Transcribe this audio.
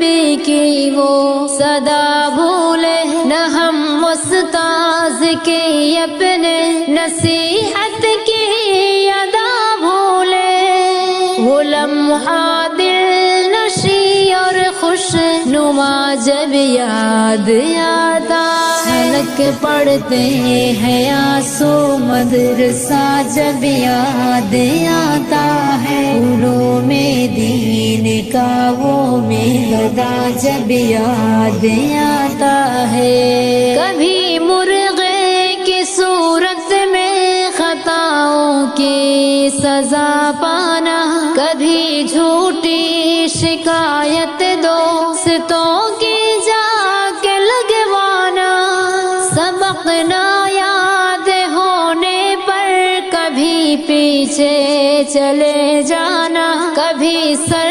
نبی کی وہ صدا بھولے، نہ ہم استاذ کی اپنے نصیحت کی ادا بھولے۔ وہ لمحہ دل نشی اور خوش نما جب یاد آتا ہے، حلق پڑھتے ہیں آنسو مدرسہ جب یاد آتا ہے، علوم دین کا وہ میدہ جب یاد آتا ہے۔ کبھی مرغے کی صورت میں خطاؤں کی سزا پانا، کبھی جھوٹی شکایت دوستوں کی جا کے لگوانا، سبق نہ یاد ہونے پر کبھی پیچھے چلے جانا، کبھی سر